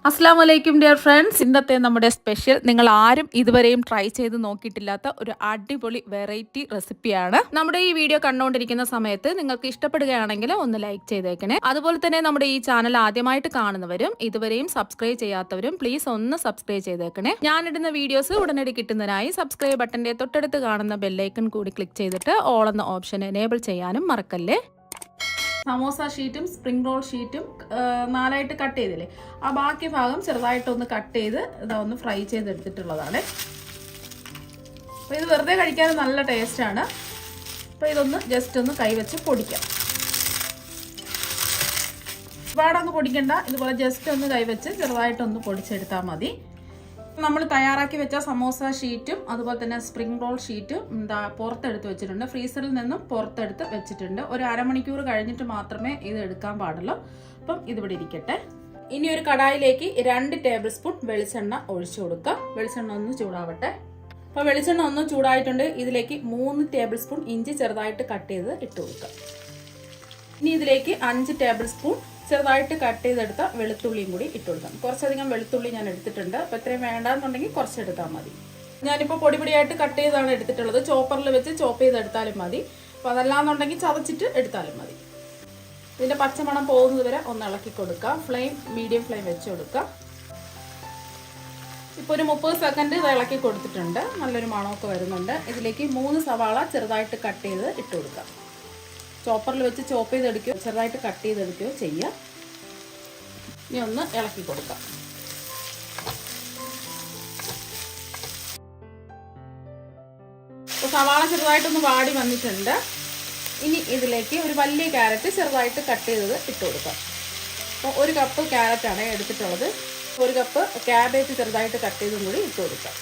അസ്സാം വലൈക്കും dear friends. ഇന്നത്തെ നമ്മുടെ സ്പെഷ്യൽ നിങ്ങൾ ആരും ഇതുവരെയും ട്രൈ ചെയ്ത് നോക്കിയിട്ടില്ലാത്ത ഒരു അടിപൊളി വെറൈറ്റി റെസിപ്പിയാണ്. നമ്മുടെ ഈ വീഡിയോ കണ്ടുകൊണ്ടിരിക്കുന്ന സമയത്ത് നിങ്ങൾക്ക് ഇഷ്ടപ്പെടുകയാണെങ്കിൽ ഒന്ന് ലൈക്ക് ചെയ്തേക്കണേ. അതുപോലെ തന്നെ നമ്മുടെ ഈ ചാനൽ ആദ്യമായിട്ട് കാണുന്നവരും ഇതുവരെയും സബ്സ്ക്രൈബ് ചെയ്യാത്തവരും പ്ലീസ് ഒന്ന് സബ്സ്ക്രൈബ് ചെയ്തേക്കണേ. ഞാനിടുന്ന വീഡിയോസ് ഉടനടി കിട്ടുന്നതിനായി സബ്സ്ക്രൈബ് ബട്ടന്റെ തൊട്ടടുത്ത് കാണുന്ന ബെല്ലൈക്കൺ കൂടി ക്ലിക്ക് ചെയ്തിട്ട് ഓൾ എന്ന ഓപ്ഷൻ എനേബിൾ ചെയ്യാനും മറക്കല്ലേ. സമോസ ഷീറ്റും സ്പ്രിംഗ് റോൾ ഷീറ്റും നാലായിട്ട് കട്ട് ചെയ്തില്ലേ, ആ ബാക്കി ഭാഗം ചെറുതായിട്ടൊന്ന് കട്ട് ചെയ്ത് ഇതാ ഒന്ന് ഫ്രൈ ചെയ്തെടുത്തിട്ടുള്ളതാണ്. അപ്പോൾ ഇത് വെറുതെ കഴിക്കാൻ നല്ല ടേസ്റ്റാണ്. അപ്പോൾ ഇതൊന്ന് ജസ്റ്റ് ഒന്ന് കൈവച്ച് പൊടിക്കാം. ഒരുപാടൊന്ന് പൊടിക്കണ്ട, ഇതുപോലെ ജസ്റ്റ് ഒന്ന് കൈവച്ച് ചെറുതായിട്ടൊന്ന് പൊടിച്ചെടുത്താൽ മതി. നമ്മൾ തയ്യാറാക്കി വെച്ച സമോസ ഷീറ്റും അതുപോലെ തന്നെ സ്പ്രിംഗ് റോൾ ഷീറ്റും പുറത്തെടുത്ത് വെച്ചിട്ടുണ്ട്. ഫ്രീസറിൽ നിന്നും പുറത്തെടുത്ത് വെച്ചിട്ടുണ്ട്. ഒരു അരമണിക്കൂർ കഴിഞ്ഞിട്ട് മാത്രമേ ഇത് എടുക്കാൻ പാടുള്ളൂ. അപ്പം ഇതിവിടെ ഇരിക്കട്ടെ. ഇനി ഒരു കടായിലേക്ക് 2 ടേബിൾ സ്പൂൺ വെളിച്ചെണ്ണ ഒഴിച്ചു കൊടുക്കാം. വെളിച്ചെണ്ണ ഒന്ന് ചൂടാവട്ടെ. അപ്പോൾ വെളിച്ചെണ്ണ ഒന്ന് ചൂടായിട്ടുണ്ട്. ഇതിലേക്ക് 3 ടേബിൾ സ്പൂൺ ഇഞ്ചി ചെറുതായിട്ട് കട്ട് ചെയ്ത് ഇട്ട് കൊടുക്കാം. ഇനി ഇതിലേക്ക് 5 ടേബിൾ സ്പൂൺ ചെറുതായിട്ട് കട്ട് ചെയ്തെടുത്ത വെളുത്തുള്ളിയും കൂടി ഇട്ട് കൊടുക്കാം. കുറച്ചധികം വെളുത്തുള്ളി ഞാൻ എടുത്തിട്ടുണ്ട്. അപ്പോൾ ഇത്രയും വേണ്ടാന്നുണ്ടെങ്കിൽ കുറച്ചെടുത്താൽ മതി. ഞാനിപ്പോൾ പൊടിയായിട്ട് കട്ട് ചെയ്താണ് എടുത്തിട്ടുള്ളത്. ചോപ്പറിൽ വെച്ച് ചോപ്പ് ചെയ്തെടുത്താലും മതി. അപ്പോൾ അതല്ലാന്നുണ്ടെങ്കിൽ ചതച്ചിട്ട് എടുത്താലും മതി. ഇതിൻ്റെ പച്ചമണം പോകുന്നത് വരെ ഒന്ന് ഇളക്കി കൊടുക്കുക. ഫ്ലെയിം മീഡിയം ഫ്ലെയിം വെച്ച് കൊടുക്കുക. ഇപ്പോൾ ഒരു 30 സെക്കൻഡ് ഇത് ഇളക്കി കൊടുത്തിട്ടുണ്ട്. നല്ലൊരു മണമൊക്കെ വരുന്നുണ്ട്. ഇതിലേക്ക് 3 സവാള ചെറുതായിട്ട് കട്ട് ചെയ്ത് ഇട്ട് കൊടുക്കുക. ചോപ്പറിൽ വെച്ച് ചോപ്പ് ചെയ്തെടുക്കുകയോ ചെറുതായിട്ട് കട്ട് ചെയ്തെടുക്കുകയോ ചെയ്യുക. ഇനി ഒന്ന് ഇളക്കി കൊടുക്കാം. അപ്പോൾ സവാള ചെറുതായിട്ടൊന്ന് വാടി വന്നിട്ടുണ്ട്. ഇനി ഇതിലേക്ക് ഒരു വലിയ ക്യാരറ്റ് ചെറുതായിട്ട് കട്ട് ചെയ്തത് ഇട്ട് കൊടുക്കാം. അപ്പോൾ 1 കപ്പ് ക്യാരറ്റാണ് എടുത്തിട്ടുള്ളത്. 1 കപ്പ് ക്യാബേജ് ചെറുതായിട്ട് കട്ട് ചെയ്തും കൂടി ഇട്ട് കൊടുക്കാം.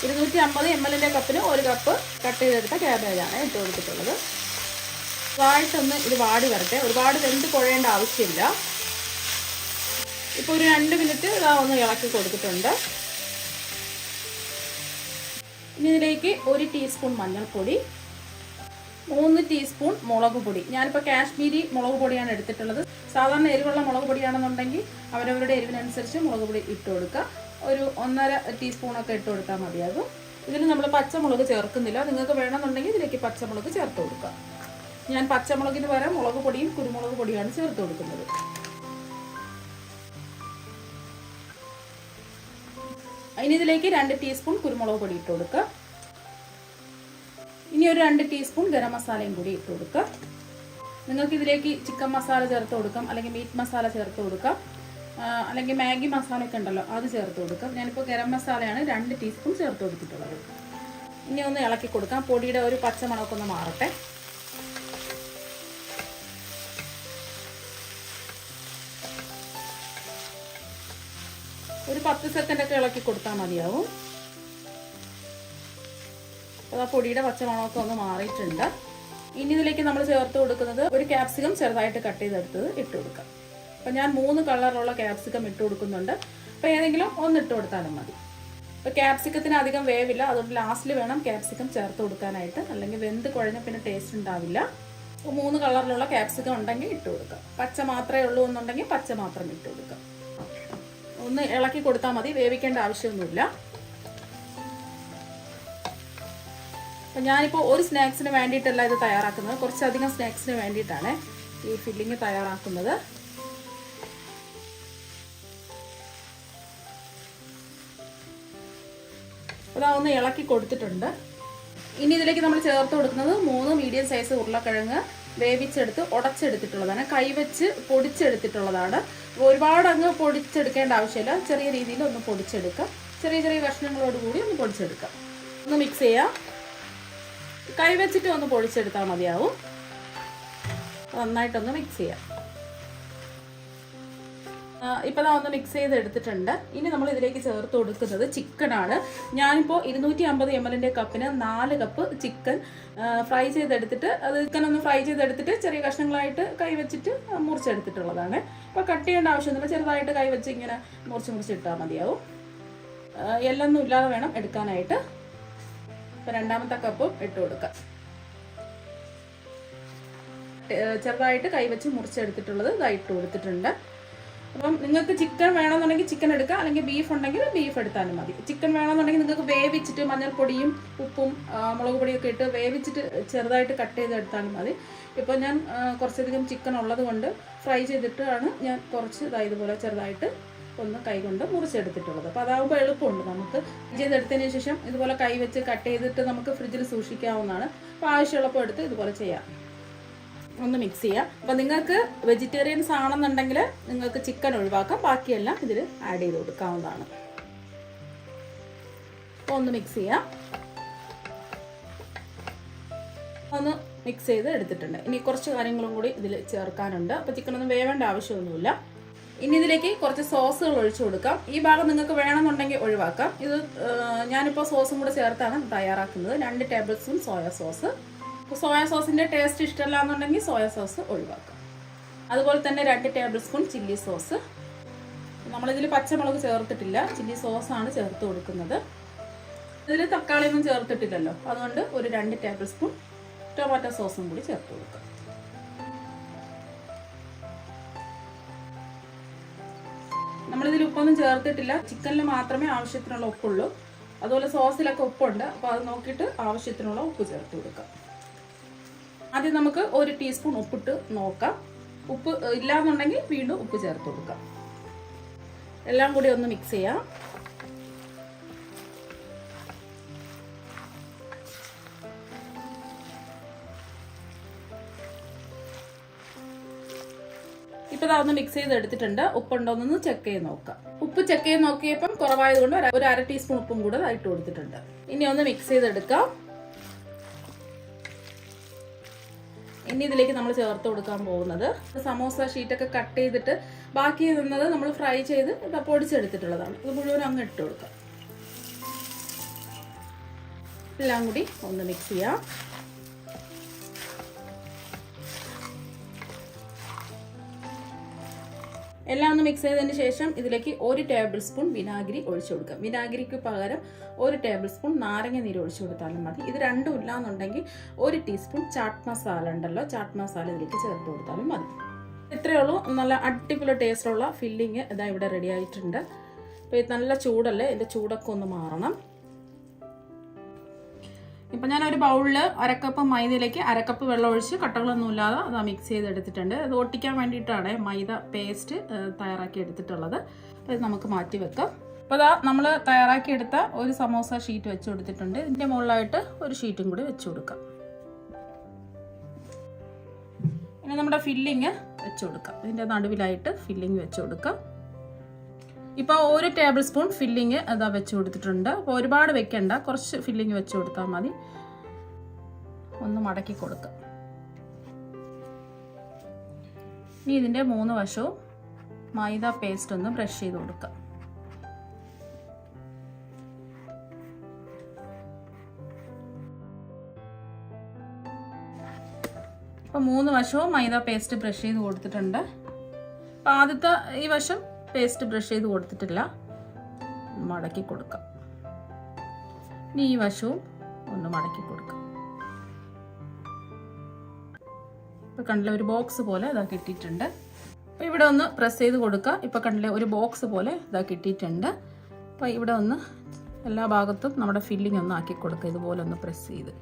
250 ml കപ്പിന് 1 കപ്പ് കട്ട് ചെയ്തെടുത്ത ക്യാബേജാണ് ഇട്ട് കൊടുത്തിട്ടുള്ളത്. ചെറുതായിട്ടൊന്ന് ഇത് വാടി വരട്ടെ. ഒരുപാട് വെന്ത് കുഴയേണ്ട ആവശ്യമില്ല. ഇപ്പോൾ ഒരു 2 മിനിറ്റ് ഇതാ ഒന്ന് ഇളക്കി കൊടുത്തിട്ടുണ്ട്. ഇനി ഇതിലേക്ക് 1 ടീസ്പൂൺ മഞ്ഞൾപ്പൊടി, 3 ടീസ്പൂൺ മുളക് പൊടി. ഞാനിപ്പോൾ കാശ്മീരി മുളക് പൊടിയാണ് എടുത്തിട്ടുള്ളത്. സാധാരണ എരിവുള്ള മുളക് പൊടിയാണെന്നുണ്ടെങ്കിൽ അവരവരുടെ എരിവിനനുസരിച്ച് മുളക് പൊടി ഇട്ട് കൊടുക്കുക. ഒരു 1.5 ടീസ്പൂണൊക്കെ ഇട്ട് കൊടുത്താൽ മതിയാകും. ഇതിൽ നമ്മൾ പച്ചമുളക് ചേർക്കുന്നില്ല. നിങ്ങൾക്ക് വേണമെന്നുണ്ടെങ്കിൽ ഇതിലേക്ക് പച്ചമുളക് ചേർത്ത് കൊടുക്കുക. ഞാൻ പച്ചമുളകിന് പകരം മുളക് പൊടിയും കുരുമുളക് പൊടിയാണ് ചേർത്ത് കൊടുക്കുന്നത്. ഇനി ഇതിലേക്ക് 2 ടീസ്പൂൺ കുരുമുളക് പൊടി ഇട്ട് കൊടുക്കുക. ഇനി ഒരു 2 ടീസ്പൂൺ ഗരം മസാലയും കൂടി ഇട്ട് കൊടുക്കുക. നിങ്ങൾക്ക് ഇതിലേക്ക് ചിക്കൻ മസാല ചേർത്ത് കൊടുക്കാം, അല്ലെങ്കിൽ മീറ്റ് മസാല ചേർത്ത് കൊടുക്കാം, അല്ലെങ്കിൽ മാഗി മസാലയൊക്കെ ഉണ്ടല്ലോ അത് ചേർത്ത് കൊടുക്കാം. ഞാനിപ്പോൾ ഗരം മസാലയാണ് 2 ടീസ്പൂൺ ചേർത്ത് കൊടുത്തിട്ടുള്ളത്. ഇനി ഒന്ന് ഇളക്കി കൊടുക്കാം. പൊടിയുടെ ഒരു പച്ചമണമൊക്കെ ഒന്ന് മാറട്ടെ. ഒരു 10 സെക്കൻഡൊക്കെ ഇളക്കി കൊടുത്താൽ മതിയാവും. അപ്പോൾ ആ പൊടിയുടെ പച്ചമണമൊക്കെ ഒന്ന് മാറിയിട്ടുണ്ട്. ഇനി ഇതിലേക്ക് നമ്മൾ ചേർത്ത് കൊടുക്കുന്നത് ഒരു ക്യാപ്സിക്കം ചെറുതായിട്ട് കട്ട് ചെയ്തെടുത്തത് ഇട്ട് കൊടുക്കാം. അപ്പോൾ ഞാൻ 3 കളറുള്ള ക്യാപ്സിക്കം ഇട്ട് കൊടുക്കുന്നുണ്ട്. അപ്പോൾ ഏതെങ്കിലും ഒന്ന് ഇട്ട് കൊടുത്താലും മതി. അപ്പോൾ ക്യാപ്സിക്കത്തിന് അധികം വേവില്ല, അതുകൊണ്ട് ലാസ്റ്റിൽ വേണം ക്യാപ്സിക്കം ചേർത്ത് കൊടുക്കാനായിട്ട്. അല്ലെങ്കിൽ വെന്ത് കുഴഞ്ഞ പിന്നെ ടേസ്റ്റ് ഉണ്ടാവില്ല. അപ്പോൾ 3 കളറിലുള്ള ക്യാപ്സിക്കം ഉണ്ടെങ്കിൽ ഇട്ട് കൊടുക്കാം. പച്ച മാത്രമേ ഉള്ളൂ എന്നുണ്ടെങ്കിൽ പച്ച മാത്രം ഇട്ട് കൊടുക്കാം. ഒന്ന് ഇളക്കി കൊടുത്താൽ മതി, വേവിക്കേണ്ട ആവശ്യമൊന്നുമില്ല. അപ്പം ഞാനിപ്പോൾ ഒരു സ്നാക്സിന് വേണ്ടിയിട്ടല്ല ഇത് തയ്യാറാക്കുന്നത്, കുറച്ചധികം സ്നാക്സിന് വേണ്ടിയിട്ടാണ് ഈ ഫില്ലിങ് തയ്യാറാക്കുന്നത്. അതാ ഒന്ന് ഇളക്കി കൊടുത്തിട്ടുണ്ട്. ഇനി ഇതിലേക്ക് നമ്മൾ ചേർത്ത് കൊടുക്കുന്നത് 3 മീഡിയം സൈസ് ഉരുളക്കിഴങ്ങ് വേവിച്ചെടുത്ത് ഉടച്ചെടുത്തിട്ടുള്ളതാണ്. കൈവച്ച് പൊടിച്ചെടുത്തിട്ടുള്ളതാണ്. ഒരുപാട് അങ്ങ് പൊടിച്ചെടുക്കേണ്ട ആവശ്യമില്ല. ചെറിയ രീതിയിൽ ഒന്ന് പൊടിച്ചെടുക്കാം. ചെറിയ ചെറിയ കഷ്ണങ്ങളോടുകൂടി ഒന്ന് പൊടിച്ചെടുക്കാം. ഒന്ന് മിക്സ് ചെയ്യാം. കൈവച്ചിട്ട് ഒന്ന് പൊടിച്ചെടുത്താൽ മതിയാവും. നന്നായിട്ടൊന്ന് മിക്സ് ചെയ്യാം. ഇപ്പോൾ ഒന്ന് മിക്സ് ചെയ്ത് എടുത്തിട്ടുണ്ട്. ഇനി നമ്മൾ ഇതിലേക്ക് ചേർത്ത് കൊടുക്കുന്നത് ചിക്കനാണ്. ഞാനിപ്പോൾ 250 ml കപ്പിന് 4 കപ്പ് ചിക്കൻ ഫ്രൈ ചെയ്തെടുത്തിട്ട് ചിക്കൻ ഒന്ന് ഫ്രൈ ചെയ്തെടുത്തിട്ട് ചെറിയ കഷ്ണങ്ങളായിട്ട് കൈവച്ചിട്ട് മുറിച്ചെടുത്തിട്ടുള്ളതാണ്. അപ്പോൾ കട്ട് ചെയ്യേണ്ട ആവശ്യമൊന്നുമില്ല. ചെറുതായിട്ട് കൈവച്ച് ഇങ്ങനെ മുറിച്ചിട്ടാൽ മതിയാവും. എല്ലൊന്നും ഇല്ലാതെ വേണം എടുക്കാനായിട്ട്. അപ്പോൾ 2ാമത്തെ കപ്പും ഇട്ട് കൊടുക്കാം. ചെറുതായിട്ട് കൈവച്ച് മുറിച്ചെടുത്തിട്ടുള്ളത് ഇതായിട്ട് കൊടുത്തിട്ടുണ്ട്. അപ്പം നിങ്ങൾക്ക് ചിക്കൻ വേണമെന്നുണ്ടെങ്കിൽ ചിക്കൻ എടുക്കുക, അല്ലെങ്കിൽ ബീഫ് ഉണ്ടെങ്കിൽ ബീഫ് എടുത്താലും മതി. ചിക്കൻ വേണമെന്നുണ്ടെങ്കിൽ നിങ്ങൾക്ക് വേവിച്ചിട്ട് മഞ്ഞൾപ്പൊടിയും ഉപ്പും മുളക് പൊടിയൊക്കെ ഇട്ട് വേവിച്ചിട്ട് ചെറുതായിട്ട് കട്ട് ചെയ്ത് എടുത്താലും മതി. ഇപ്പോൾ ഞാൻ കുറച്ചധികം ചിക്കൻ ഉള്ളത് കൊണ്ട് ഫ്രൈ ചെയ്തിട്ടാണ് ഞാൻ കുറച്ച് ഇതുപോലെ ചെറുതായിട്ട് ഒന്ന് കൈ കൊണ്ട് മുറിച്ചെടുത്തിട്ടുള്ളത്. അപ്പോൾ അതാകുമ്പോൾ എളുപ്പമുണ്ട്. നമുക്ക് ചെയ്തെടുത്തതിന് ശേഷം ഇതുപോലെ കൈ വെച്ച് കട്ട് ചെയ്തിട്ട് നമുക്ക് ഫ്രിഡ്ജിൽ സൂക്ഷിക്കാവുന്നതാണ്. അപ്പോൾ ആവശ്യമുള്ളപ്പോൾ എടുത്ത് ഇതുപോലെ ചെയ്യാം. ഒന്ന് മിക്സ് ചെയ്യാം. അപ്പോൾ നിങ്ങൾക്ക് വെജിറ്റേറിയൻസ് ആണെന്നുണ്ടെങ്കിൽ നിങ്ങൾക്ക് ചിക്കൻ ഒഴിവാക്കാം, ബാക്കിയെല്ലാം ഇതിൽ ആഡ് ചെയ്ത് കൊടുക്കാവുന്നതാണ്. അപ്പോൾ ഒന്ന് മിക്സ് ചെയ്യാം. ഒന്ന് മിക്സ് ചെയ്ത് എടുത്തിട്ടുണ്ട്. ഇനി കുറച്ച് കാര്യങ്ങളും കൂടി ഇതിൽ ചേർക്കാനുണ്ട്. അപ്പോൾ ചിക്കനൊന്നും വേവേണ്ട ആവശ്യമൊന്നുമില്ല. ഇനി ഇതിലേക്ക് കുറച്ച് സോസുകൾ ഒഴിച്ചു കൊടുക്കാം. ഈ ഭാഗം നിങ്ങൾക്ക് വേണമെന്നുണ്ടെങ്കിൽ ഒഴിവാക്കാം. ഇത് ഞാനിപ്പോൾ സോസും കൂടെ ചേർത്താണ് തയ്യാറാക്കുന്നത്. 2 tablespoon soya sauce. Soya സോസിൻ്റെ ടേസ്റ്റ് ഇഷ്ടമല്ല എന്നുണ്ടെങ്കിൽ സോയാ സോസ് ഒഴിവാക്കാം. അതുപോലെ തന്നെ 2 ടേബിൾ സ്പൂൺ ചില്ലി സോസ്. നമ്മളിതിൽ പച്ചമുളക് ചേർത്തിട്ടില്ല, ചില്ലി സോസാണ് ചേർത്ത് കൊടുക്കുന്നത്. ഇതിൽ തക്കാളിയൊന്നും ചേർത്തിട്ടില്ലല്ലോ, അതുകൊണ്ട് ഒരു 2 ടേബിൾ സ്പൂൺ ടൊമാറ്റോ സോസും കൂടി ചേർത്ത് കൊടുക്കാം. നമ്മളിതിൽ ഉപ്പൊന്നും ചേർത്തിട്ടില്ല, ചിക്കനിൽ മാത്രമേ ആവശ്യത്തിനുള്ള ഉപ്പുള്ളൂ. അതുപോലെ സോസിലൊക്കെ ഉപ്പുണ്ട്, അപ്പോൾ അത് നോക്കിയിട്ട് ആവശ്യത്തിനുള്ള ഉപ്പ് ചേർത്ത് കൊടുക്കാം. ആദ്യം നമുക്ക് 1 ടീസ്പൂൺ ഉപ്പിട്ട് നോക്കാം. ഉപ്പ് ഇല്ലാന്നുണ്ടെങ്കിൽ വീണ്ടും ഉപ്പ് ചേർത്ത് കൊടുക്കാം. എല്ലാം കൂടി ഒന്ന് മിക്സ് ചെയ്യാം. ഇപ്പോൾ ഇതൊന്ന് മിക്സ് ചെയ്ത് എടുത്തിട്ടുണ്ട്. ഉപ്പുണ്ടോന്നൊന്ന് ചെക്ക് ചെയ്ത് നോക്കാം. ഉപ്പ് ചെക്ക് ചെയ്ത് നോക്കിയപ്പം കുറവായതുകൊണ്ട് ഒരു 1/2 ടീസ്പൂൺ ഉപ്പും കൂടെ ഇട്ട് കൊടുത്തിട്ടുണ്ട്. ഇനി ഒന്ന് മിക്സ് ചെയ്തെടുക്കാം. ഇനി ഇതിലേക്ക് നമ്മൾ ചേർത്ത് കൊടുക്കാൻ പോകുന്നത് സമോസ ഷീറ്റൊക്കെ കട്ട് ചെയ്തിട്ട് ബാക്കി നിന്നത് നമ്മൾ ഫ്രൈ ചെയ്ത് പൊടിച്ചെടുത്തിട്ടുള്ളതാണ്. ഇത് മുഴുവൻ അങ്ങ് ഇട്ട് കൊടുക്കാം. എല്ലാം കൂടി ഒന്ന് മിക്സ് ചെയ്യാം. എല്ലാം ഒന്ന് മിക്സ് ചെയ്തതിന് ശേഷം ഇതിലേക്ക് 1 ടേബിൾ സ്പൂൺ വിനാഗിരി ഒഴിച്ചു കൊടുക്കാം. വിനാഗിരിക്ക് പകരം 1 ടേബിൾ സ്പൂൺ നാരങ്ങ നീര് ഒഴിച്ചു കൊടുത്താലും മതി. ഇത് രണ്ടും ഇല്ലാന്നുണ്ടെങ്കിൽ 1 ടീസ്പൂൺ ചാട്ട് മസാല ഉണ്ടല്ലോ, ചാട്ട് മസാല ഇതിലേക്ക് ചേർത്ത് കൊടുത്താലും മതി. ഇത്രയേ ഉള്ളൂ. നല്ല അടിപൊളി ടേസ്റ്റുള്ള ഫില്ലിങ് ഇതാ ഇവിടെ റെഡി ആയിട്ടുണ്ട്. അപ്പോൾ ഇത് നല്ല ചൂടല്ലേ, ഇതിൻ്റെ ചൂടൊക്കെ ഒന്ന് മാറണം. ഇപ്പം ഞാനൊരു ബൗളിൽ 1 കപ്പ് മൈദയിലേക്ക് 1 കപ്പ് വെള്ളം ഒഴിച്ച് കട്ടകളൊന്നും ഇല്ലാതെ അത് മിക്സ് ചെയ്തെടുത്തിട്ടുണ്ട്. അത് ഒട്ടിക്കാൻ വേണ്ടിയിട്ടാണ് മൈദ പേസ്റ്റ് തയ്യാറാക്കി എടുത്തിട്ടുള്ളത്. അപ്പോൾ ഇത് നമുക്ക് മാറ്റി വെക്കാം. അപ്പോൾ ഇതാ നമ്മൾ തയ്യാറാക്കി എടുത്ത ഒരു സമോസ ഷീറ്റ് വെച്ച് കൊടുത്തിട്ടുണ്ട്. ഇതിൻ്റെ മുകളിലായിട്ട് ഒരു ഷീറ്റും കൂടി വെച്ച് കൊടുക്കാം. ഇനി നമ്മുടെ ഫില്ലിങ് വെച്ച് കൊടുക്കാം. ഇതിൻ്റെ നടുവിലായിട്ട് ഫില്ലിങ് വെച്ച് കൊടുക്കാം. ഇപ്പോൾ 1 ടേബിൾ സ്പൂൺ ഫില്ലിങ് അതാ വെച്ച് കൊടുത്തിട്ടുണ്ട്. അപ്പോൾ ഒരുപാട് വെക്കണ്ട, കുറച്ച് ഫില്ലിങ് വെച്ച് കൊടുത്താൽ മതി. ഒന്ന് മടക്കി കൊടുക്കാം. ഇനി ഇതിൻ്റെ 3 വശവും മൈദ പേസ്റ്റ് ഒന്ന് ബ്രഷ് ചെയ്ത് കൊടുക്കാം. അപ്പോൾ 3 വശവും മൈദ പേസ്റ്റ് ബ്രഷ് ചെയ്ത് കൊടുത്തിട്ടുണ്ട്. അപ്പോൾ ആദ്യത്തെ ഈ വശം പേസ്റ്റ് ബ്രഷ് ചെയ്ത് കൊടുത്തിട്ടില്ല, മടക്കി കൊടുക്കാം. ഇനി ഈ വശവും ഒന്ന് മടക്കി കൊടുക്കാം. ഇപ്പോൾ കണ്ടില്ലേ ഒരു ബോക്സ് പോലെ ഇതാ കിട്ടിയിട്ടുണ്ട്. അപ്പോൾ ഇവിടെ ഒന്ന് പ്രസ് ചെയ്ത് കൊടുക്കുക. ഇപ്പോൾ കണ്ടില്ലേ ഒരു ബോക്സ് പോലെ ഇതാ കിട്ടിയിട്ടുണ്ട്. അപ്പോൾ ഇവിടെ ഒന്ന് എല്ലാ ഭാഗത്തും നമ്മുടെ ഫില്ലിംഗ് ഒന്ന് ആക്കി കൊടുക്കുക, ഇതുപോലെ ഒന്ന് പ്രസ് ചെയ്ത്.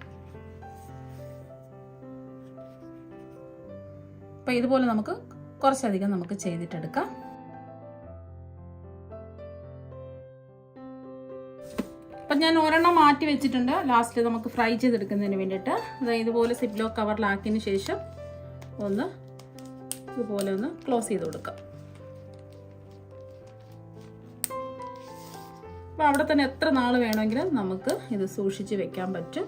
അപ്പോൾ ഇതുപോലെ നമുക്ക് കുറച്ചധികം നമുക്ക് ചെയ്തിട്ടെടുക്കാം. അപ്പം ഞാൻ ഒരെണ്ണം മാറ്റി വെച്ചിട്ടുണ്ട്. ലാസ്റ്റ് നമുക്ക് ഫ്രൈ ചെയ്തെടുക്കുന്നതിന് വേണ്ടിയിട്ട് ഇതുപോലെ സിപ്ലോ കവറിലാക്കിയതിന് ശേഷം ഒന്ന് ഇതുപോലെ ഒന്ന് ക്ലോസ് ചെയ്ത് കൊടുക്കാം. അപ്പോൾ അവിടെ തന്നെ എത്ര നാൾ വേണമെങ്കിലും നമുക്ക് ഇത് സൂക്ഷിച്ച് വെക്കാൻ പറ്റും.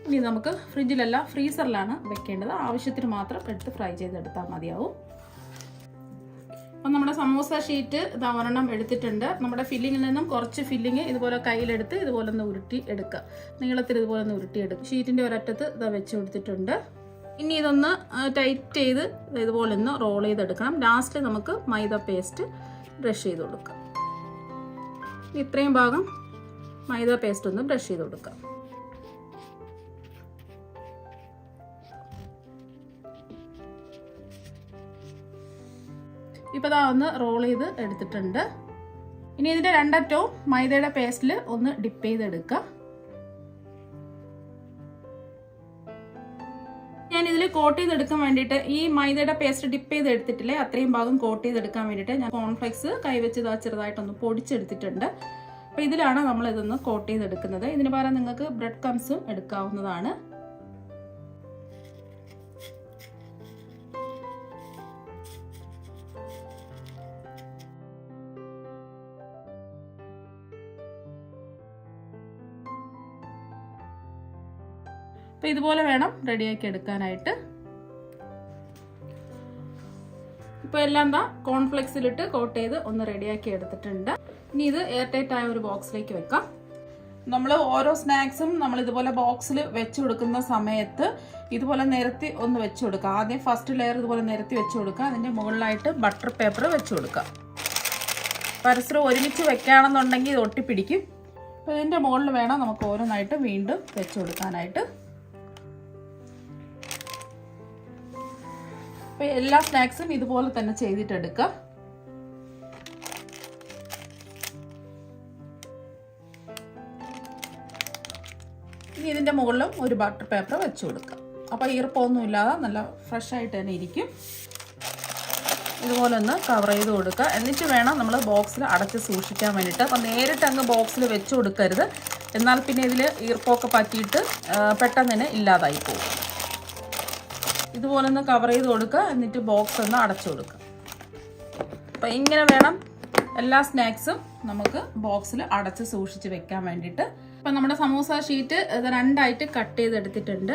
ഇനി നമുക്ക് ഫ്രിഡ്ജിലല്ല ഫ്രീസറിലാണ് വെക്കേണ്ടത്. ആവശ്യത്തിന് മാത്രം എടുത്ത് ഫ്രൈ ചെയ്തെടുത്താൽ മതിയാവും. അപ്പം നമ്മുടെ സമോസ ഷീറ്റ് ഇതാ ഒരെണ്ണം എടുത്തിട്ടുണ്ട്. നമ്മുടെ ഫില്ലിങ്ങിൽ നിന്നും കുറച്ച് ഫില്ലിങ് ഇതുപോലെ കയ്യിലെടുത്ത് ഇതുപോലെ ഒന്ന് ഉരുട്ടി എടുക്കുക. നീളത്തിൽ ഇതുപോലെ ഒന്ന് ഉരുട്ടി എടുക്കുക. ഷീറ്റിൻ്റെ ഒരറ്റത്ത് ഇതാ വെച്ച് കൊടുത്തിട്ടുണ്ട്. ഇനി ഇതൊന്ന് ടൈറ്റ് ചെയ്ത് ഇതുപോലെ ഒന്ന് റോൾ ചെയ്തെടുക്കണം. ലാസ്റ്റ് നമുക്ക് മൈദ പേസ്റ്റ് ബ്രഷ് ചെയ്ത് കൊടുക്കാം. ഇത്രയും ഭാഗം മൈദ പേസ്റ്റ് ഒന്ന് ബ്രഷ് ചെയ്ത് കൊടുക്കാം. ഇപ്പോൾ ഇതാ ഒന്ന് റോൾ ചെയ്ത് എടുത്തിട്ടുണ്ട്. ഇനി ഇതിൻ്റെ രണ്ടറ്റവും മൈദയുടെ പേസ്റ്റിൽ ഒന്ന് ഡിപ്പ് ചെയ്തെടുക്കുക. ഞാൻ ഇതിൽ കോട്ട് ചെയ്തെടുക്കാൻ വേണ്ടിയിട്ട് ഈ മൈദയുടെ പേസ്റ്റ് ഡിപ്പ് ചെയ്ത് എടുത്തിട്ടില്ലേ, അത്രയും ഭാഗം കോട്ട് ചെയ്തെടുക്കാൻ വേണ്ടിയിട്ട് ഞാൻ കോൺഫ്ലെക്സ് കൈവച്ച് ചെറുതായിട്ടൊന്ന് പൊടിച്ചെടുത്തിട്ടുണ്ട്. അപ്പോൾ ഇതിലാണ് നമ്മൾ ഇതൊന്ന് കോട്ട് ചെയ്തെടുക്കുന്നത്. ഇതിന് പകരം നിങ്ങൾക്ക് ബ്രെഡ് ക്രംസും എടുക്കാവുന്നതാണ്. അപ്പോൾ ഇതുപോലെ വേണം റെഡിയാക്കി എടുക്കാനായിട്ട്. ഇപ്പോൾ എല്ലാം കോൺഫ്ലെക്സിലിട്ട് കോട്ട് ചെയ്ത് ഒന്ന് റെഡിയാക്കി എടുത്തിട്ടുണ്ട്. ഇനി ഇത് എയർ ടൈറ്റ് ആയ ഒരു ബോക്സിലേക്ക് വെക്കാം. നമ്മൾ ഓരോ സ്നാക്സും നമ്മൾ ഇതുപോലെ ബോക്സിൽ വെച്ച് കൊടുക്കുന്ന സമയത്ത് ഇതുപോലെ നിരത്തി ഒന്ന് വെച്ച് കൊടുക്കുക. ആദ്യം ഫസ്റ്റ് ലെയർ ഇതുപോലെ നിരത്തി വെച്ച് കൊടുക്കുക. അതിൻ്റെ മുകളിലായിട്ട് ബട്ടർ പേപ്പർ വെച്ച് കൊടുക്കുക. പരസ്പരം ഒരുമിച്ച് വെക്കുകയാണെന്നുണ്ടെങ്കിൽ ഇത് ഒട്ടിപ്പിടിക്കും. അപ്പോൾ ഇതിൻ്റെ മുകളിൽ വേണം നമുക്ക് ഓരോന്നായിട്ട് വീണ്ടും വെച്ച് കൊടുക്കാനായിട്ട്. അപ്പോൾ എല്ലാ സ്നാക്സും ഇതുപോലെ തന്നെ ചെയ്തിട്ടെടുക്കുക. ഇനി ഇതിൻ്റെ മുകളിലും ഒരു ബട്ടർ പേപ്പർ വെച്ച് കൊടുക്കുക. അപ്പോൾ ഈർപ്പമൊന്നും ഇല്ലാതെ നല്ല ഫ്രഷ് ആയിട്ട് തന്നെ ഇരിക്കും. ഇതുപോലെ ഒന്ന് കവർ ചെയ്ത് കൊടുക്കുക. എന്നിട്ട് വേണം നമ്മൾ ബോക്സിൽ അടച്ച് സൂക്ഷിക്കാൻ വേണ്ടിയിട്ട്. അപ്പോൾ നേരിട്ട് അങ്ങ് ബോക്സിൽ വെച്ച് കൊടുക്കരുത്. എന്നാൽ പിന്നെ ഇതിൽ ഈർപ്പമൊക്കെ പറ്റിയിട്ട് പെട്ടെന്ന് തന്നെ ഇല്ലാതായി പോകും. ഇതുപോലെ ഒന്ന് കവർ ചെയ്ത് കൊടുക്കുക. എന്നിട്ട് ബോക്സ് ഒന്ന് അടച്ചു കൊടുക്കുക. അപ്പോൾ ഇങ്ങനെ വേണം എല്ലാ സ്നാക്സും നമുക്ക് ബോക്സിൽ അടച്ച് സൂക്ഷിച്ച് വെക്കാൻ വേണ്ടിയിട്ട്. അപ്പം നമ്മുടെ സമൂസ ഷീറ്റ് ഇത് രണ്ടായിട്ട് കട്ട് ചെയ്തെടുത്തിട്ടുണ്ട്.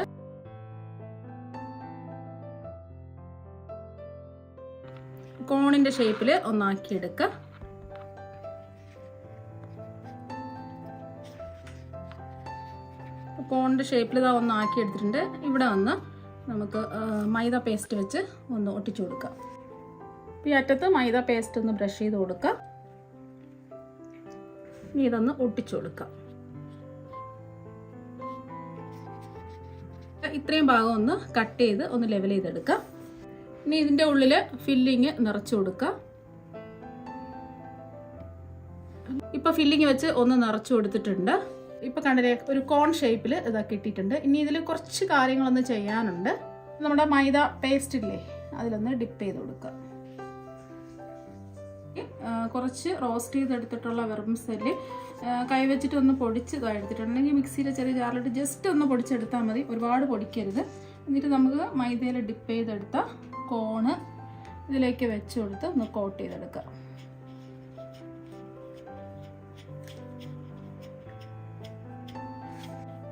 കോണിൻ്റെ ഷേപ്പിൽ ഒന്നാക്കിയെടുക്കുക. കോണിൻ്റെ ഷേപ്പിൽ ഇതാ ഒന്നാക്കി എടുത്തിട്ടുണ്ട്. ഇവിടെ വന്ന് നമുക്ക് മൈദ പേസ്റ്റ് വെച്ച് ഒന്ന് ഒട്ടിച്ചു കൊടുക്കാം. ഈ അറ്റത്ത് മൈദ പേസ്റ്റ് ഒന്ന് ബ്രഷ് ചെയ്ത് കൊടുക്കാം. ഇനി ഇതൊന്ന് ഒട്ടിച്ചു കൊടുക്കാം. ഇത്രയും ഭാഗം ഒന്ന് കട്ട് ചെയ്ത് ഒന്ന് ലെവൽ ചെയ്തെടുക്കാം. ഇനി ഇതിൻ്റെ ഉള്ളിൽ ഫില്ലിങ് നിറച്ചു കൊടുക്കുക. ഇപ്പോൾ ഫില്ലിങ് വെച്ച് ഒന്ന് നിറച്ചു കൊടുത്തിട്ടുണ്ട്. ഇപ്പോൾ കണ്ടില്ലേ, ഒരു കോൺ ഷേപ്പിൽ ഇതാക്കി ഇട്ടിട്ടുണ്ട്. ഇനി ഇതിൽ കുറച്ച് കാര്യങ്ങളൊന്ന് ചെയ്യാനുണ്ട്. നമ്മുടെ മൈദ പേസ്റ്റ് ഇല്ലേ, അതിലൊന്ന് ഡിപ്പ് ചെയ്ത് കൊടുക്കുക. കുറച്ച് റോസ്റ്റ് ചെയ്തെടുത്തിട്ടുള്ള വെർമിസെല്ലി കൈവച്ചിട്ട് ഒന്ന് പൊടിച്ച് എടുത്തിട്ടുണ്ടെങ്കിൽ മിക്സിയിലെ ചെറിയ ജാറിലിട്ട് ജസ്റ്റ് ഒന്ന് പൊടിച്ചെടുത്താൽ മതി, ഒരുപാട് പൊടിക്കരുത്. എന്നിട്ട് നമുക്ക് മൈദയിൽ ഡിപ്പ് ചെയ്തെടുത്ത കോണ് ഇതിലേക്ക് വെച്ച് കൊടുത്ത് ഒന്ന് കോട്ട് ചെയ്തെടുക്കുക.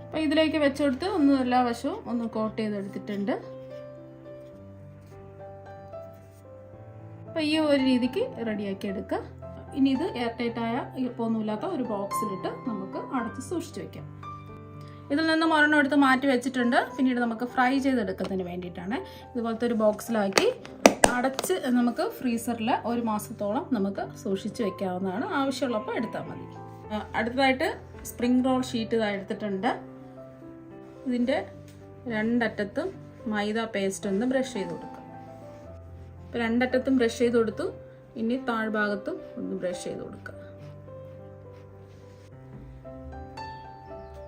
അപ്പോൾ ഇതിലേക്ക് വെച്ചുകൊടുത്ത് ഒന്ന് എല്ലാ വശവും ഒന്ന് കോട്ട് ചെയ്തെടുത്തിട്ടുണ്ട്. അപ്പോൾ ഈ ഒരു രീതിക്ക് റെഡിയാക്കി എടുക്കുക. ഇനി ഇത് എയർ ടൈറ്റായ ഈർപ്പമൊന്നുമില്ലാത്ത ഒരു ബോക്സിലിട്ട് നമുക്ക് അടച്ച് സൂക്ഷിച്ച് വയ്ക്കാം. ഇതിൽ നിന്ന് ഒരെണ്ണം എടുത്ത് മാറ്റി വെച്ചിട്ടുണ്ട്. പിന്നീട് നമുക്ക് ഫ്രൈ ചെയ്തെടുക്കുന്നതിന് വേണ്ടിയിട്ടാണ്. ഇതുപോലത്തെ ഒരു ബോക്സിലാക്കി അടച്ച് നമുക്ക് ഫ്രീസറിൽ 1 മാസത്തോളം നമുക്ക് സൂക്ഷിച്ച് വെക്കാവുന്നതാണ്. ആവശ്യമുള്ളപ്പോൾ എടുത്താൽ മതി. അടുത്തതായിട്ട് സ്പ്രിംഗ് റോൾ ഷീറ്റ് ഇതായി എടുത്തിട്ടുണ്ട്. ഇതിൻ്റെ രണ്ടറ്റത്തും മൈദ പേസ്റ്റ് ഒന്ന് ബ്രഷ് ചെയ്ത് കൊടുക്കുക. ഇപ്പോൾ രണ്ടറ്റത്തും ബ്രഷ് ചെയ്ത് കൊടുത്തു. ഇനി താഴ്ഭാഗത്തും ഒന്ന് ബ്രഷ് ചെയ്ത് കൊടുക്കുക.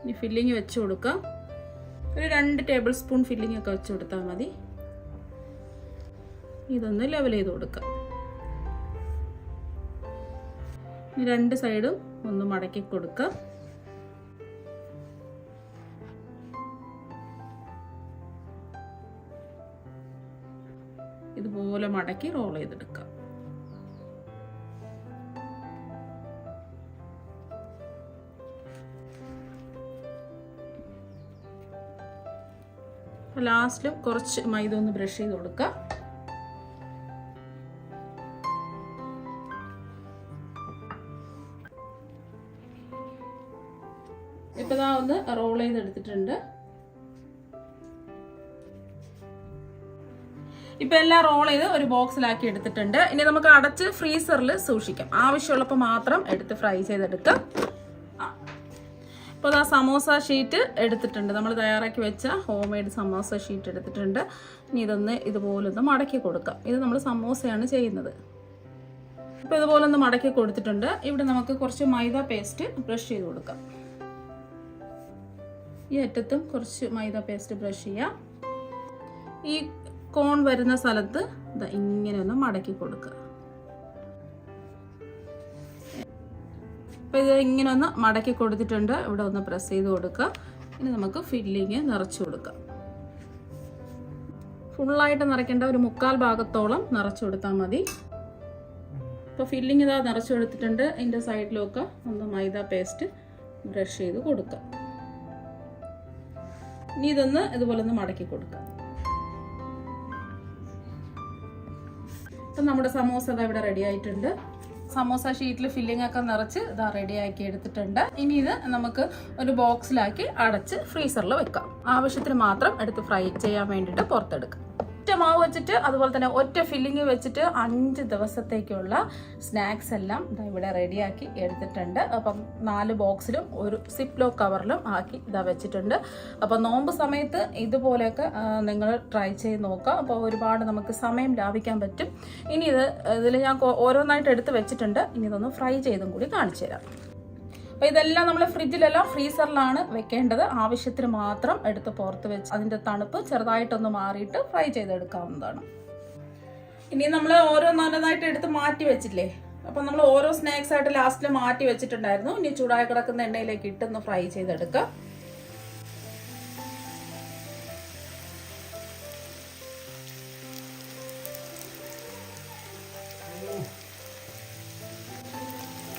ഇനി ഫില്ലിങ് വെച്ച് കൊടുക്കുക. ഒരു 2 ടേബിൾ സ്പൂൺ ഫില്ലിങ് ഒക്കെ വെച്ച് കൊടുത്താൽ മതി. ഇതൊന്ന് ലെവൽ ചെയ്ത് കൊടുക്കുക. ഈ 2 സൈഡും ഒന്ന് മടക്കി കൊടുക്കുക. ഇതുപോലെ മടക്കി റോൾ ചെയ്തെടുക്കുക. ലാസ്റ്റിലും കുറച്ച് മൈദ ഒന്ന് ബ്രഷ് ചെയ്ത് കൊടുക്കുക. ഇപ്പോൾ ഇതാ ഒന്ന് റോൾ ചെയ്തെടുത്തിട്ടുണ്ട്. ഇപ്പോൾ എല്ലാം റോൾ ചെയ്ത് ഒരു ബോക്സിലാക്കി എടുത്തിട്ടുണ്ട്. ഇനി നമുക്ക് അടച്ച് ഫ്രീസറിൽ സൂക്ഷിക്കാം. ആവശ്യമുള്ളപ്പോൾ മാത്രം എടുത്ത് ഫ്രൈ ചെയ്തെടുക്കാം. അപ്പോൾ ആ സമോസ ഷീറ്റ് എടുത്തിട്ടുണ്ട്. നമ്മൾ തയ്യാറാക്കി വെച്ച ഹോം മെയ്ഡ് സമോസ ഷീറ്റ് എടുത്തിട്ടുണ്ട്. ഇനി ഇതൊന്ന് ഇതുപോലൊന്ന് മടക്കി കൊടുക്കാം. ഇത് നമ്മൾ സമോസയാണ് ചെയ്യുന്നത്. ഇപ്പോൾ ഇതുപോലെ ഒന്ന് മടക്കി കൊടുത്തിട്ടുണ്ട്. ഇവിടെ നമുക്ക് കുറച്ച് മൈദ പേസ്റ്റ് ബ്രഷ് ചെയ്ത് കൊടുക്കാം. ഈ അറ്റത്തും കുറച്ച് മൈദ പേസ്റ്റ് ബ്രഷ് ചെയ്യാം. ഈ കോൺ വരുന്ന സ്ഥലത്ത് ഇങ്ങനെ ഒന്ന് മടക്കി കൊടുക്കുക. അപ്പോൾ ഇത് ഇങ്ങനെ ഒന്ന് മടക്കി കൊടുത്തിട്ടുണ്ട്. ഇവിടെ ഒന്ന് പ്രസ് ചെയ്ത് കൊടുക്കുക. ഇനി നമുക്ക് ഫില്ലിങ് നിറച്ചു കൊടുക്കാം. ഫുള്ളായിട്ട് നിറയ്ക്കേണ്ട, ഒരു 1/4 ഭാഗത്തോളം നിറച്ചു കൊടുത്താൽ മതി. ഇപ്പോൾ ഫില്ലിങ് ഇതാ നിറച്ചു കൊടുത്തിട്ടുണ്ട്. ഇതിൻ്റെ സൈഡിലൊക്കെ ഒന്ന് മൈദ പേസ്റ്റ് ബ്രഷ് ചെയ്ത് കൊടുക്കാം. ഇനി ഇതൊന്ന് ഇതുപോലെ ഒന്ന് മടക്കി കൊടുക്കാം. ഇപ്പം നമ്മുടെ സമോസ ഇതാ ഇവിടെ റെഡി ആയിട്ടുണ്ട്. സമോസ ഷീറ്റിൽ ഫില്ലിംഗ് ഒക്കെ നിറച്ച് ഇതാ റെഡി ആക്കി എടുത്തിട്ടുണ്ട്. ഇനി ഇത് നമുക്ക് ഒരു ബോക്സിലാക്കി അടച്ച് ഫ്രീസറിൽ വെക്കാം. ആവശ്യത്തിന് മാത്രം എടുത്ത് ഫ്രൈ ചെയ്യാൻ വേണ്ടിയിട്ട് പുറത്തെടുക്കാം. ഒറ്റ മാവ് വെച്ചിട്ട് അതുപോലെ തന്നെ ഒറ്റ ഫില്ലിങ് വെച്ചിട്ട് 5 ദിവസത്തേക്കുള്ള സ്നാക്സ് എല്ലാം ഇവിടെ റെഡിയാക്കി എടുത്തിട്ടുണ്ട്. അപ്പം 4 ബോക്സിലും ഒരു സിപ്പ് ലോക്ക് കവറിലും ആക്കി ഇതാ വെച്ചിട്ടുണ്ട്. അപ്പം നോമ്പ് സമയത്ത് ഇതുപോലെയൊക്കെ നിങ്ങൾ ട്രൈ ചെയ്ത് നോക്കുക. അപ്പോൾ ഒരുപാട് നമുക്ക് സമയം ലാഭിക്കാൻ പറ്റും. ഇനി ഇതിൽ ഞാൻ ഓരോന്നായിട്ട് എടുത്ത് വെച്ചിട്ടുണ്ട്. ഇനി ഇതൊന്ന് ഫ്രൈ ചെയ്തും കൂടി കാണിച്ചു തരാം. അപ്പോൾ ഇതെല്ലാം നമ്മൾ ഫ്രിഡ്ജിലെല്ലാം ഫ്രീസറിലാണ് വെക്കേണ്ടത്. ആവശ്യത്തിന് മാത്രം എടുത്ത് പുറത്ത് വെച്ച് അതിൻ്റെ തണുപ്പ് ചെറുതായിട്ടൊന്ന് മാറിയിട്ട് ഫ്രൈ ചെയ്തെടുക്കാവുന്നതാണ്. ഇനി നമ്മൾ ഓരോന്നോരോന്നായിട്ട് എടുത്ത് മാറ്റി വെച്ചില്ലേ, അപ്പം നമ്മൾ ഓരോ സ്നാക്സ് ആയിട്ട് ലാസ്റ്റിൽ മാറ്റി വെച്ചിട്ടുണ്ടായിരുന്നു. ഇനി ചൂടായി കിടക്കുന്ന എണ്ണയിലേക്ക് ഇട്ടൊന്ന് ഫ്രൈ ചെയ്തെടുക്കുക.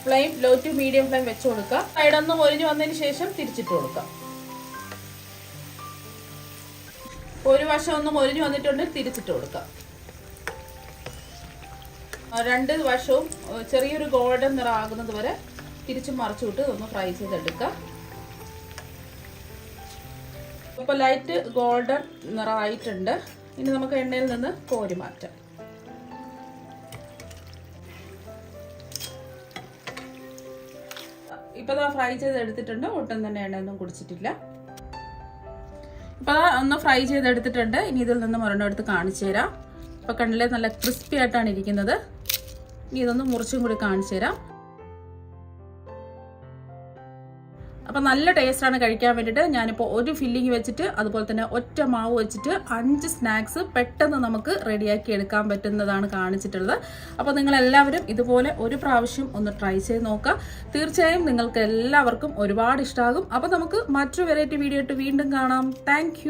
Flame low to medium flame വെച്ച് കൊടുക്കുക. സൈഡൊന്ന് മൊരിഞ്ഞ് വന്നതിന് ശേഷം തിരിച്ചിട്ട് കൊടുക്കുക. ഒരു വശം ഒന്ന് മൊരിഞ്ഞ് വന്നിട്ടുണ്ട്, തിരിച്ചിട്ട് കൊടുക്കുക. 2 വശവും ചെറിയൊരു ഗോൾഡൻ നിറം ആകുന്നത് വരെ തിരിച്ചും മറിച്ചു വിട്ട് ഒന്ന് ഫ്രൈ ചെയ്തെടുക്കുക. ഇപ്പോൾ ലൈറ്റ് ഗോൾഡൻ നിറമായിട്ടുണ്ട്. ഇനി നമുക്ക് എണ്ണയിൽ നിന്ന് കോരി മാറ്റാം. ഇപ്പൊ ഫ്രൈ ചെയ്തെടുത്തിട്ടുണ്ട്. ഒട്ടും തന്നെ എണ്ണയൊന്നും കുടിച്ചിട്ടില്ല. ഇപ്പൊ ഒന്ന് ഫ്രൈ ചെയ്തെടുത്തിട്ടുണ്ട്. ഇനി ഇതിൽ നിന്ന് ഒരെണ്ണെടുത്ത് കാണിച്ചു തരാം. ഇപ്പൊ കണ്ടില്ലേ, നല്ല ക്രിസ്പി ആയിട്ടാണ് ഇരിക്കുന്നത്. ഇനി ഇതൊന്ന് മുറിച്ചും കൂടി കാണിച്ചു തരാം. അപ്പം നല്ല ടേസ്റ്റാണ് കഴിക്കാൻ വേണ്ടിയിട്ട്. ഞാനിപ്പോൾ ഒരു ഫില്ലിങ് വെച്ചിട്ട് അതുപോലെ തന്നെ ഒറ്റ മാവ് വെച്ചിട്ട് 5 സ്നാക്സ് പെട്ടെന്ന് നമുക്ക് റെഡിയാക്കി എടുക്കാൻ പറ്റുന്നതാണ് കാണിച്ചിട്ടുള്ളത്. അപ്പോൾ നിങ്ങളെല്ലാവരും ഇതുപോലെ ഒരു പ്രാവശ്യം ഒന്ന് ട്രൈ ചെയ്ത് നോക്കുക. തീർച്ചയായും നിങ്ങൾക്ക് എല്ലാവർക്കും ഒരുപാട് ഇഷ്ടമാകും. അപ്പോൾ നമുക്ക് മറ്റൊരു വെറൈറ്റി വീഡിയോ ആയിട്ട് വീണ്ടും കാണാം. താങ്ക്